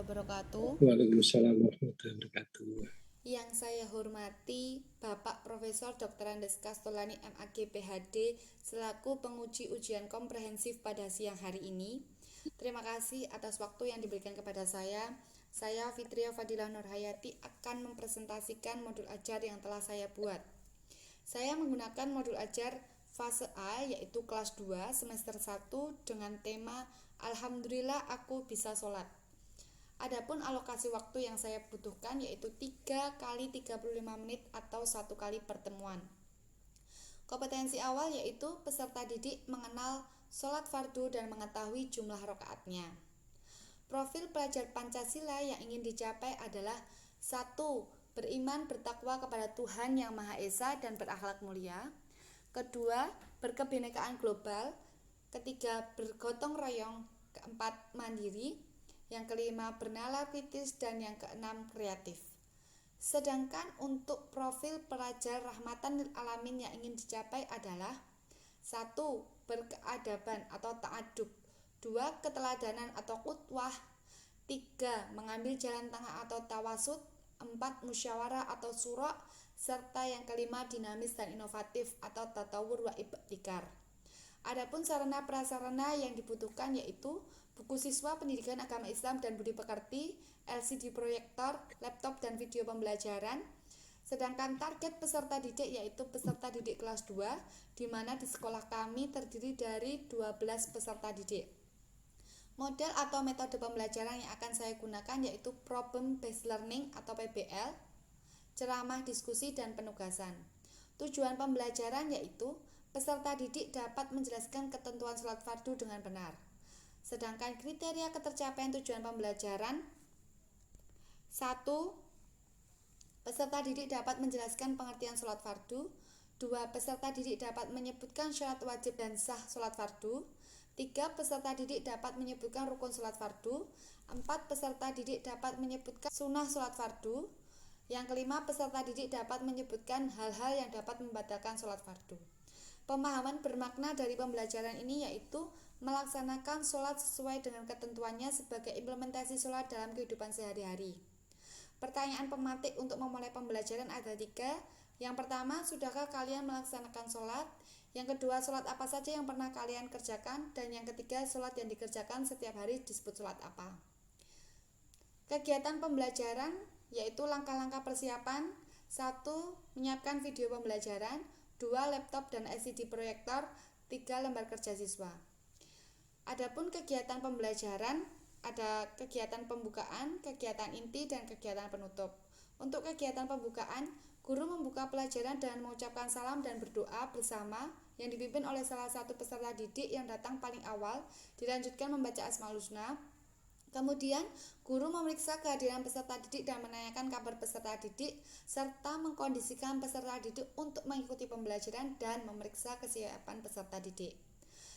wabarakatuh. Waalaikumsalam warahmatullahi wabarakatuh. Yang saya hormati Bapak Profesor Dr. Andes Kastolani MAG PhD selaku penguji ujian komprehensif pada siang hari ini. Terima kasih atas waktu yang diberikan kepada saya. Saya Fitria Fadilah Nurhayati akan mempresentasikan modul ajar yang telah saya buat. Saya menggunakan modul ajar fase A yaitu kelas 2 semester 1 dengan tema Alhamdulillah aku bisa sholat. Adapun alokasi waktu yang saya butuhkan yaitu 3 kali 35 menit atau 1 kali pertemuan. Kompetensi awal yaitu peserta didik mengenal sholat fardu dan mengetahui jumlah rakaatnya. Profil pelajar Pancasila yang ingin dicapai adalah 1. Beriman bertakwa kepada Tuhan Yang Maha Esa dan berakhlak mulia. Kedua, berkebinekaan global. Ketiga, bergotong royong. Keempat, mandiri. Yang kelima, bernalar kritis. Dan yang keenam, kreatif. Sedangkan untuk profil pelajar rahmatan lil alamin yang ingin dicapai adalah 1. Berkeadaban atau ta'adub. 2. Keteladanan atau qudwah. 3. Mengambil jalan tengah atau tawasud. 4. Musyawarah atau syura. Serta yang kelima, dinamis dan inovatif atau tatawur wa ibtikar. Adapun sarana prasarana yang dibutuhkan yaitu buku siswa pendidikan agama Islam dan budi pekerti, LCD proyektor, laptop dan video pembelajaran. Sedangkan target peserta didik yaitu peserta didik kelas 2, di mana di sekolah kami terdiri dari 12 peserta didik. Model atau metode pembelajaran yang akan saya gunakan yaitu Problem Based Learning atau PBL, ceramah, diskusi, dan penugasan. Tujuan pembelajaran yaitu peserta didik dapat menjelaskan ketentuan sholat fardu dengan benar. Sedangkan kriteria ketercapaian tujuan pembelajaran: 1. Peserta didik dapat menjelaskan pengertian sholat fardu. 2. Peserta didik dapat menyebutkan syarat wajib dan sah sholat fardu. 3. Peserta didik dapat menyebutkan rukun sholat fardu. 4. Peserta didik dapat menyebutkan sunnah sholat fardu. Yang kelima, peserta didik dapat menyebutkan hal-hal yang dapat membatalkan sholat fardu. Pemahaman bermakna dari pembelajaran ini yaitu melaksanakan sholat sesuai dengan ketentuannya sebagai implementasi sholat dalam kehidupan sehari-hari. Pertanyaan pematik untuk memulai pembelajaran ada 3. Yang pertama, sudahkah kalian melaksanakan sholat? Yang kedua, sholat apa saja yang pernah kalian kerjakan? Dan yang ketiga, sholat yang dikerjakan setiap hari disebut sholat apa? Kegiatan pembelajaran yaitu langkah-langkah persiapan: 1. Menyiapkan video pembelajaran. 2. Laptop dan LCD proyektor. 3. Lembar kerja siswa. Adapun kegiatan pembelajaran ada kegiatan pembukaan, kegiatan inti, dan kegiatan penutup. Untuk kegiatan pembukaan, guru membuka pelajaran dengan mengucapkan salam dan berdoa bersama yang dipimpin oleh salah satu peserta didik yang datang paling awal, dilanjutkan membaca Asmaul Husna. Kemudian, guru memeriksa kehadiran peserta didik dan menanyakan kabar peserta didik, serta mengkondisikan peserta didik untuk mengikuti pembelajaran dan memeriksa kesiapan peserta didik.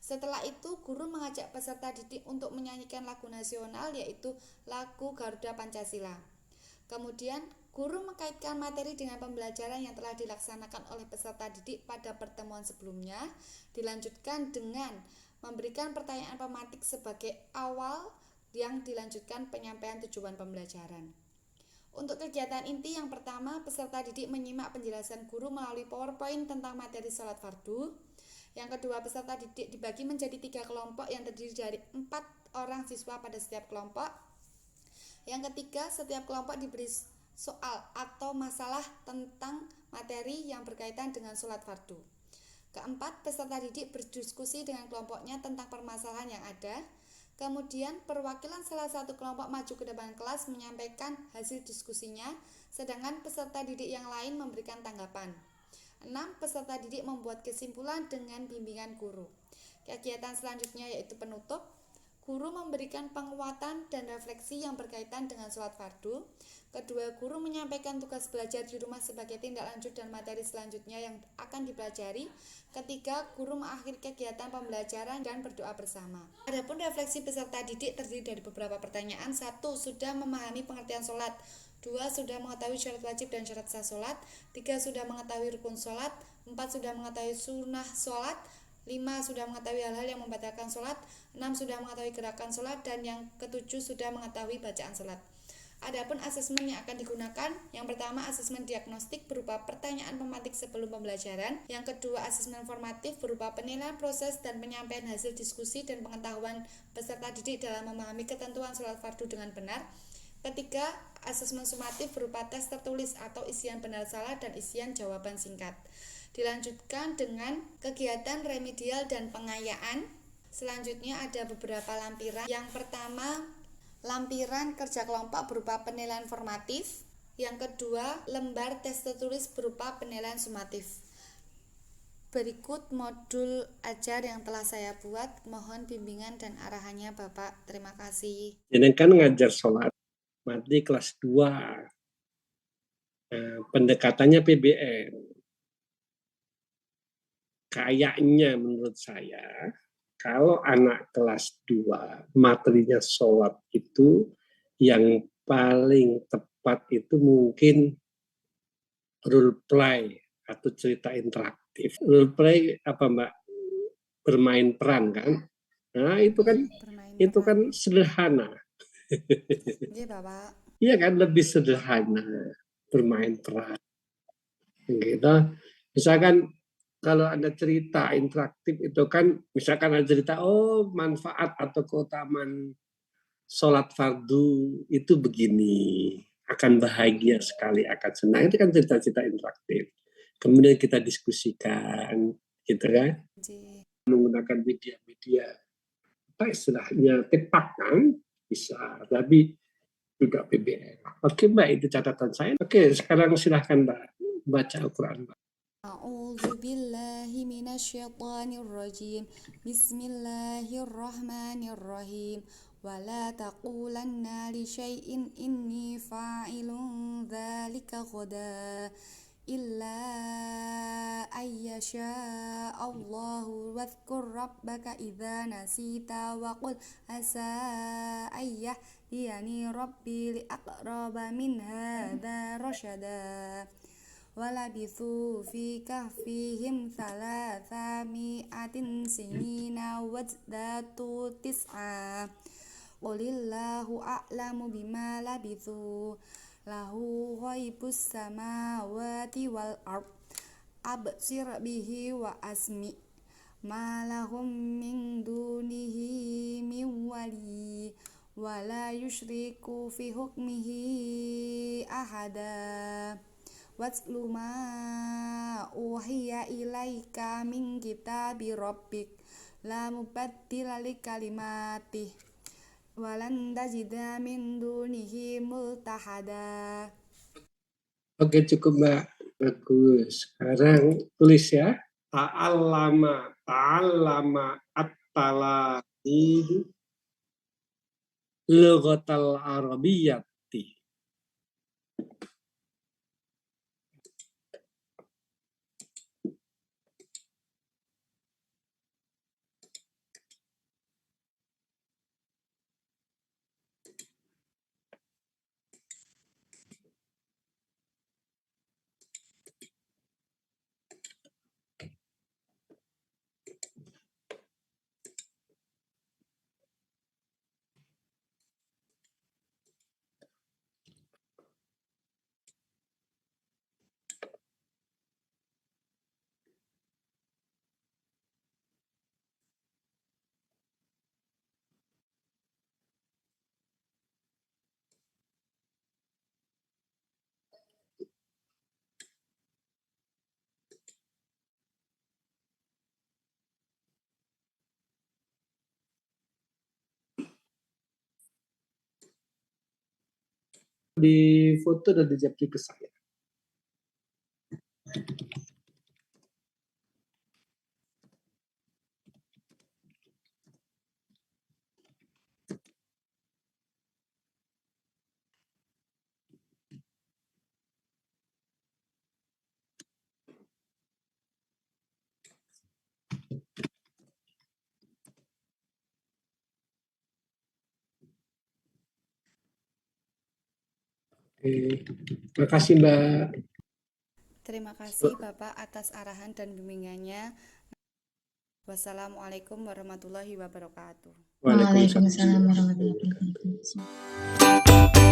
Setelah itu, guru mengajak peserta didik untuk menyanyikan lagu nasional yaitu lagu Garuda Pancasila. Kemudian, guru mengkaitkan materi dengan pembelajaran yang telah dilaksanakan oleh peserta didik pada pertemuan sebelumnya, dilanjutkan dengan memberikan pertanyaan pematik sebagai awal yang dilanjutkan penyampaian tujuan pembelajaran. Untuk kegiatan inti yang pertama, peserta didik menyimak penjelasan guru melalui PowerPoint tentang materi sholat fardu. Yang kedua, peserta didik dibagi menjadi 3 kelompok yang terdiri dari 4 orang siswa pada setiap kelompok. Yang ketiga, setiap kelompok diberi soal atau masalah tentang materi yang berkaitan dengan sholat fardu. Keempat, peserta didik berdiskusi dengan kelompoknya tentang permasalahan yang ada. Kemudian, perwakilan salah satu kelompok maju ke depan kelas menyampaikan hasil diskusinya, sedangkan peserta didik yang lain memberikan tanggapan. 6. Peserta didik membuat kesimpulan dengan bimbingan guru. Kegiatan selanjutnya yaitu penutup. Guru memberikan penguatan dan refleksi yang berkaitan dengan sholat fardu. Kedua, guru menyampaikan tugas belajar di rumah sebagai tindak lanjut dan materi selanjutnya yang akan dipelajari. Ketiga, guru mengakhiri kegiatan pembelajaran dan berdoa bersama. Adapun refleksi peserta didik terdiri dari beberapa pertanyaan. 1. Sudah memahami pengertian sholat. 2. Sudah mengetahui syarat wajib dan syarat sah sholat. 3. Sudah mengetahui rukun sholat. 4. Sudah mengetahui sunnah sholat. 5. Sudah mengetahui hal-hal yang membatalkan sholat. 6. Sudah mengetahui gerakan sholat. Dan yang ketujuh, sudah mengetahui bacaan sholat. Adapun asesmen yang akan digunakan, yang pertama asesmen diagnostik berupa pertanyaan pemantik sebelum pembelajaran, yang kedua asesmen formatif berupa penilaian proses dan penyampaian hasil diskusi dan pengetahuan peserta didik dalam memahami ketentuan sholat fardu dengan benar. Ketiga, asesmen sumatif berupa tes tertulis atau isian benar salah dan isian jawaban singkat. Dilanjutkan dengan kegiatan remedial dan pengayaan. Selanjutnya ada beberapa lampiran. Yang pertama, lampiran kerja kelompok berupa penilaian formatif. Yang kedua, lembar tes tertulis berupa penilaian sumatif. Berikut modul ajar yang telah saya buat. Mohon bimbingan dan arahannya Bapak. Terima kasih. Jadi kan ngajar sholat mati kelas 2. Pendekatannya PBN. Kayaknya menurut saya, kalau anak kelas 2 materinya sholat itu yang paling tepat itu mungkin role play atau cerita interaktif. Role play apa Mbak? Bermain peran kan? Nah itu kan sederhana. Iya Bapak. Iya kan, lebih sederhana bermain peran. Gitu. Misalkan kalau ada cerita interaktif itu kan, misalkan ada cerita, oh manfaat atau keutamaan sholat fardu itu begini, akan bahagia sekali, akan senang. Itu kan cerita-cerita interaktif. Kemudian kita diskusikan, gitu kan, menggunakan media-media apa istilahnya tepak kan, bisa. Tapi juga PBN. Oke Mbak, itu catatan saya. Oke, sekarang silahkan Mbak baca Al-Quran Mbak. A'udzu billahi minasyaitonir rajim. Bismillahirrahmanirrahim. Wala taqulanna li syai'in inni fa'ilun dzalika ghadan illa ayyasha Allahu wadhkur rabbaka idza nasita wa qul asa ayyadiyani rabbi li aqraba min hadza rasyada. Walabithu fi kahfihim thalathami'atin sinina wazdatu tis'a. Qulillahu a'lamu bima labithu. Lahu ghaibus samawati wal ard. Absir bihi wa asmi. Ma lahum min dunihi min wali. Wala yushriku fi hukmihi ahada. Watlu ma uhiya ilaika min kitabi rabbik la mubaddila li kalimatih walan tajida min dunihi multahada. Oke, cukup Mbak. Bagus. Sekarang tulis ya. Ta'allama at-talaqi lughatal arabiyyati. Di foto dan di japri ke saya. Oke, terima kasih Mbak. Terima kasih Bapak atas arahan dan bimbingannya. Wassalamualaikum warahmatullahi wabarakatuh. Waalaikumsalam. Waalaikumsalam warahmatullahi wabarakatuh.